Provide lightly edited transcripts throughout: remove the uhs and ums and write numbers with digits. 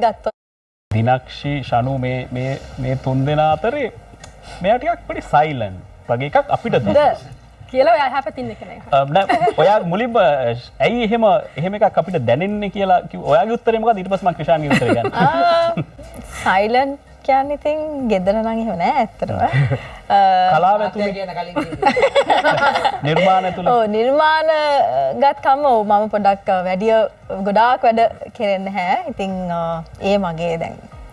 ගත්තොත් දිනක්ෂි ෂනු මේ තුන් දෙනා අතරේ මෙයා ටිකක් පොඩි සයිලන්ට් වගේ එකක් අපිට ද කියලා ඔයා හැපතින්න කෙනෙක්. නෑ ඔයා මුලින්ම ඇයි එහෙම එකක් අපිට දැනෙන්නේ කියලා ඔයාගේ උත්තරේ මොකද ඊට පස්සේ මම ක්‍රිෂාන්ගේ උත්තරේ ගන්න. සයිලන්ට් කියන්නේ ඉතින් ගෙදර නම් එහෙම නෑ ඇත්තටම. කලාව ඇතුලේ කියන කලින් නිර්මාණ ඇතුලේ. ඔව් නිර්මාණ ගත්කම ඔව් මම පොඩ්ඩක් වැඩි ගොඩාක් වැඩ කෙරෙන්නේ නැහැ. ඉතින් ඒ මගේ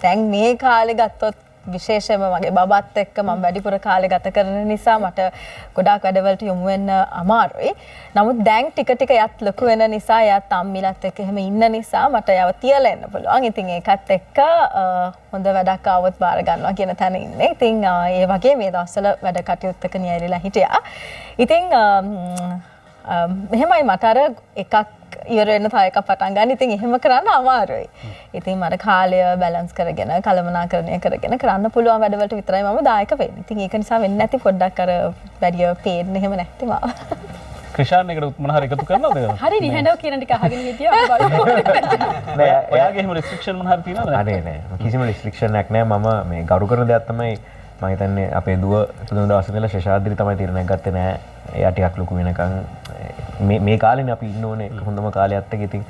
දැන් මේ කාලේ ගත්තොත් විශේෂයෙන්ම මගේ බබත් එක්ක මම වැඩිපුර කාලය ගත කරන නිසා මට ගොඩාක් වැඩවලට යොමු වෙන්න අමාරුයි. නමුත් දැන් ටික ටික යත් ලොකු වෙන නිසා යත් අම්මිලත් එක්ක එහෙම ඉන්න නිසා මට යව තියලා එන්න පුළුවන්. ඉතින් ඒකත් එක්ක හොඳ වැඩක් ආවොත් බාර ගන්නවා කියන තැන ඉන්නේ. ඉතින් ඒ වගේ මේ දවස්වල වැඩ කටයුත්තක නියැලිලා හිටියා. ඉතින් මෙහෙමයි මට අර එකක් ඉවර වෙන තව එකක් පටන් ගන්න. ඉතින් එහෙම කරන්න අමාරුයි. ඉතින් මට කාලය බැලන්ස් කරගෙන කළමනාකරණය කරගෙන කරන්න පුළුවන් වැඩවලට විතරයි මම දායක වෙන්නේ. ඉතින් ඒක නිසා වෙන්නේ නැති පොඩ්ඩක් අර වැඩි පේන්න එහෙම නැති මාව. ක්‍රිෂාන් එකට මොන හරි එකතු කරනවද? හරි නිහඬව කියන ටික අහගෙන හිටියා. නෑ ඔයාගේ එහෙම රිස්ට්‍රික්ෂන් මොන හරි තියෙනවද? අනේ නෑ කිසිම රිස්ට්‍රික්ෂන් එකක් නෑ. මම මේ ගරු කරන දෙයක් තමයි මම හිතන්නේ අපේ දුව තුන් දවස් ඉඳලා ශේෂාද්‍රි තමයි තීරණයක් ගත්තේ නෑ. එයා ටිකක් ලොකු වෙනකන් මේ කාලේනේ අපි ඉන්න ඕනේ හොඳම කාලයත් එක්ක. ඉතින්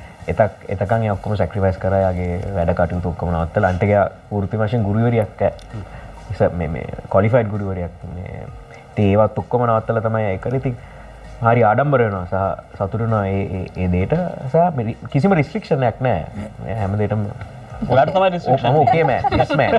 එතකන් එයා ඔක්කොම සැක්‍රිෆයිස් කරා. යාගේ වැඩ කටයුතු ඔක්කොම නවත්තලා අන්ට එයා වෘත්ති වශයෙන් ගුරුවරියක් මේ ක්වොලිෆයිඩ් ගුරුවරියක් මේ ඉතින් ඒවත් ඔක්කොම නවත්තලා තමයි ඒක කරේ. ඉතින් හරි ආඩම්බර වෙනවා සහ සතුටු වෙනවා ඒ දෙයට. සහ කිසිම රිස්ට්‍රික්ෂන් එකක් නෑ. හැම දෙයකම ඔයාලට තමයි රිස්ට්‍රික්ෂන්. ඕකේ මෑන්. yes man.